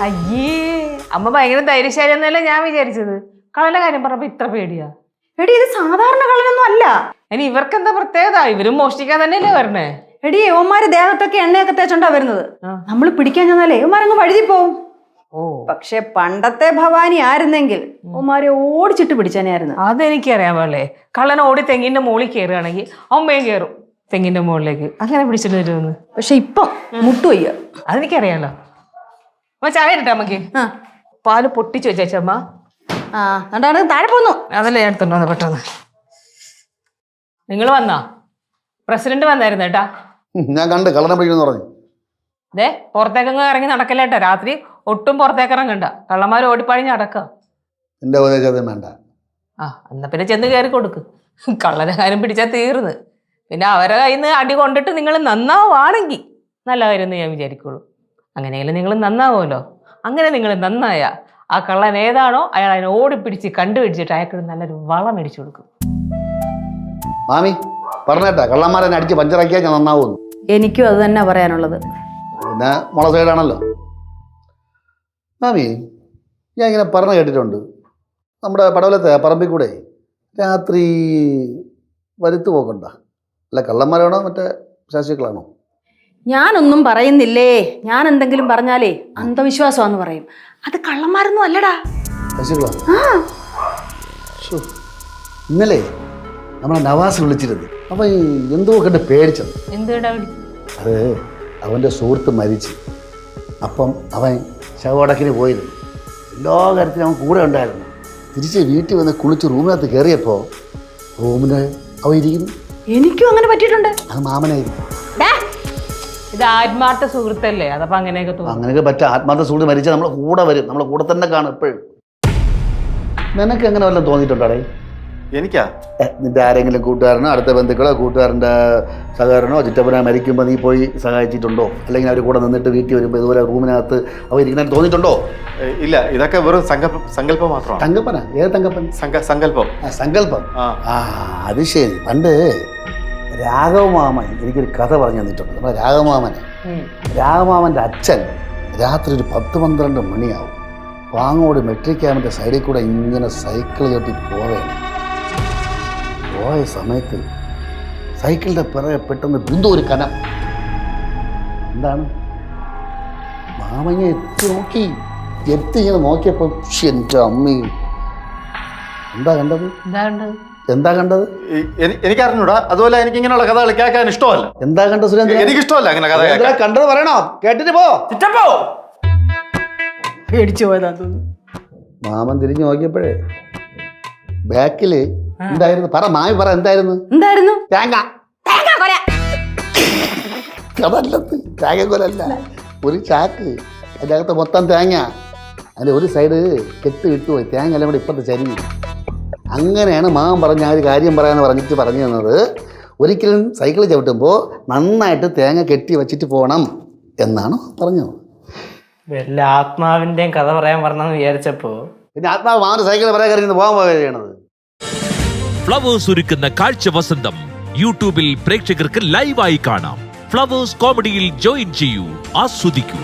അയ്യേ അമ്മ ഭയങ്കര ധൈര്യശാലി എന്നല്ലേ ഞാൻ വിചാരിച്ചത്. കള്ളന്റെ കാര്യം പറഞ്ഞപ്പോ ഇത്ര പേടിയാ? എടി ഇത് സാധാരണ കള്ളനൊന്നും അല്ല. ഇനി ഇവർക്ക് എന്താ പ്രത്യേകത? ഇവരും മോഷ്ടിക്കാൻ തന്നെയല്ലേ വരണേ? എടി യവന്മാര് ദേഹത്തൊക്കെ എണ്ണയൊക്കെ തേച്ചോണ്ടാ വരുന്നത്. നമ്മൾ പിടിക്കാൻ ചെന്നാലേ യവന്മാരങ്ങ് വഴുതി പോവും. പക്ഷെ പണ്ടത്തെ ഭവാനി ആയിരുന്നെങ്കിൽ യവന്മാരെ ഓടിച്ചിട്ട് പിടിച്ചാനായിരുന്നു. അതെനിക്കറിയാൻ പാടില്ലേ. കള്ളൻ ഓടി തെങ്ങിന്റെ മുകളിൽ കയറുകയാണെങ്കിൽ അമ്മയും കയറും തെങ്ങിന്റെ മുകളിലേക്ക്. അങ്ങനെ പിടിച്ചിട്ട് വരുമെന്ന്. പക്ഷെ ഇപ്പം മുട്ടുവയ്യ. അതെനിക്കറിയാലോ. അമ്മ ചായ ഇട്ടാ അമ്മക്ക്. പാല് പൊട്ടിച്ചു വെച്ചമ്മ. താഴെ പോന്നു. അതല്ലേ ഞാൻ എടുത്തോണ്ട് പെട്ടെന്ന്. നിങ്ങൾ വന്നാ? പ്രസിഡന്റ് വന്നായിരുന്നു കേട്ടാ. ഞാൻ കണ്ട് കള്ളനെ പിടിക്കുന്നു പറഞ്ഞു. അതെ പുറത്തേക്കങ്ങ് ഇറങ്ങി നടക്കല്ലേട്ടാ. രാത്രി ഒട്ടും പുറത്തേക്ക് ഇറങ്ങണ്ട. കള്ളന്മാർ ഓടിപ്പഴിഞ്ഞ് അടക്ക. എന്റെ ഉപദേശം വേണ്ട. എന്നാ പിന്നെ ചെന്ന് കയറി കൊടുക്ക്. കള്ളനെ കാര്യം പിടിച്ചാൽ തീർന്ന്. പിന്നെ അവരെ കയ്യിൽ നിന്ന് അടി കൊണ്ടിട്ട് നിങ്ങൾ നന്നാവാണെങ്കിൽ നല്ല കാര്യം ഞാൻ വിചാരിക്കുള്ളൂ. അങ്ങനെയെങ്കിലും നിങ്ങൾ നന്നാവുമല്ലോ. അങ്ങനെ നിങ്ങൾ നന്നായ ആ കള്ളൻ ഏതാണോ അയാൾ അതിനെ ഓടിപ്പിടിച്ച് കണ്ടുപിടിച്ചിട്ട് അയാൾക്ക് നല്ലൊരു വളം മേടിച്ചു കൊടുക്കും. മാമി പറഞ്ഞേട്ടാ, കള്ളന്മാരെ അടിച്ച് പഞ്ചറാക്കിയാൽ ഞാൻ നന്നാവുന്നു. എനിക്കും അത് തന്നെ പറയാനുള്ളത്. പിന്നെ മുള സൈഡാണല്ലോ. മാമി ഞാൻ ഇങ്ങനെ പറഞ്ഞു കേട്ടിട്ടുണ്ട്, നമ്മുടെ പടവലത്തെ പറമ്പിൽ കൂടെ രാത്രി വരുത്തു പോക്കണ്ട. അല്ല കള്ളന്മാരാണോ മറ്റേ ശാസ്ത്രികളാണോ? ഞാനൊന്നും പറയുന്നില്ലേ. ഞാൻ എന്തെങ്കിലും പറഞ്ഞാലേ അന്ധവിശ്വാസമാന്ന് പറയും. അത് കള്ളന്മാരൊന്നും അല്ലടാ. ഇന്നലെ നമ്മളെ നവാസ് വിളിച്ചിരുന്നു. അവൻ എന്തോ കണ്ട് പേടിച്ചത്. അത് അവൻ്റെ സുഹൃത്ത് മരിച്ച്. അപ്പം അവൻ ശവടക്കിന് പോയിരുന്നു. എല്ലാ കാര്യത്തിലും അവൻ കൂടെ ഉണ്ടായിരുന്നു. തിരിച്ച് വീട്ടിൽ വന്ന് കുളിച്ച് റൂമിനകത്ത് കയറിയപ്പോൾ റൂമിന് അവൻ ഇരിക്കുന്നു. എനിക്കും അങ്ങനെ പറ്റിയിട്ടുണ്ട്. അത് മാമനായിരുന്നു. ഇത് ആത്മാർത്ഥ സുഹൃത്തല്ലേ? അതപ്പോ അങ്ങനെയൊക്കെ തോന്നും. അങ്ങനെയൊക്കെ പറ്റും. ആത്മാർത്ഥ സുഹൃത്ത് മരിച്ചാൽ നമ്മളെ കൂടെ വരും, നമ്മളെ കൂടെ തന്നെ കാണും എപ്പോഴും. നിനക്ക് എങ്ങനെ വല്ലതും തോന്നിയിട്ടുണ്ടോടേ? എനിക്കാ? നിന്റെ ആരെങ്കിലും കൂട്ടുകാരനോ അടുത്ത ബന്ധുക്കളോ കൂട്ടുകാരൻ്റെ സഹകരണോ ചുറ്റപ്പനോ മരിക്കുമ്പോൾ നീ പോയി സഹായിച്ചിട്ടുണ്ടോ? അല്ലെങ്കിൽ അവർ കൂടെ നിന്നിട്ട് വീട്ടിൽ വരുമ്പോൾ ഇതുപോലെ റൂമിനകത്ത് അവർ ഇരിക്കുന്ന തോന്നിയിട്ടുണ്ടോ? ഇല്ല, ഇതൊക്കെ വെറും സങ്കല്പം മാത്രമാണ്. തങ്കപ്പനാ? ഏത് തങ്കപ്പൻ? സങ്കല്പം. സങ്കല്പം. അത് ശരി. പണ്ട് രാഘവമാമൻ എനിക്കൊരു കഥ പറഞ്ഞു തന്നിട്ടുണ്ട്. നമ്മുടെ രാഘവമാമൻ്റെ അച്ഛൻ രാത്രി ഒരു 10-12 മണിയാവും പാങ്ങോട് മെട്രിക് ക്യാമ്പിൻ്റെ സൈഡിൽ കൂടെ ഇങ്ങനെ സൈക്കിൾ ചവിട്ടി പോവുകയാണ്. പോയ സമയത്ത് സൈക്കിളിൻ്റെ പിറകെ പെട്ടെന്ന് ബിന്ദു ഒരു കനം. എന്താണ്? മാമങ്ങ എത്തി ഇങ്ങനെ നോക്കിയപ്പോൾ എൻ്റെ അമ്മ എന്താ കണ്ടത്? എനിക്ക് അറിഞ്ഞൂടാ. അതുപോലെ എനിക്ക് ഇങ്ങനെയുള്ള കഥകൾ കേൾക്കാൻ ഇഷ്ടമല്ല. എന്താ കണ്ടത് സുരേന്ദ്രൻ? എനിക്ക് ഇഷ്ടമല്ല അങ്ങനെ കഥ. കണ്ടത് പറയണോ? കേട്ടിട്ട് പോ. പേടിച്ചു പോയതാ തോന്നുന്നു. മാമൻ തിരിഞ്ഞു നോക്കിയപ്പോഴേ ബാക്കില് എന്തായിരുന്നു? പറ മാമി പറ. എന്തായിരുന്നു? തേങ്ങ. അതല്ലത്, തേങ്ങക്കൊലല്ല. ഒരു ചാക്ക്, അതിൻ്റെ അകത്ത് മൊത്തം തേങ്ങ. അതിൻ്റെ ഒരു സൈഡ് കെട്ട് വിട്ടുപോയി. തേങ്ങ എല്ലാം കൂടെ ഇപ്പത്തെ ചരിഞ്ഞു. അങ്ങനെയാണ് മാമൻ പറഞ്ഞ ആ ഒരു കാര്യം പറയാന്ന് പറഞ്ഞിട്ട് പറഞ്ഞു തന്നത്. ഒരിക്കലും സൈക്കിൾ ചവിട്ടുമ്പോൾ നന്നായിട്ട് തേങ്ങ കെട്ടി വെച്ചിട്ട് പോകണം എന്നാണ് പറഞ്ഞത്. വല്ല ആത്മാവിന്റെയും കഥ പറയാൻ പറഞ്ഞെന്ന് വിചാരിച്ചപ്പോ പിന്നെ ആത്മാവ് മാമന്റെ സൈക്കിൾ പറയാൻ കറിയുന്നത് പോകാൻ പോവുകയാണ്. ഫ്ലവേഴ്സ് ഒരുക്കുന്ന കാഴ്ച വസന്തം യൂട്യൂബിൽ പ്രേക്ഷകർക്ക് ലൈവായി കാണാം. ഫ്ലവേഴ്സ് കോമഡിയിൽ ജോയിൻ ചെയ്യൂ, ആസ്വദിക്കൂ.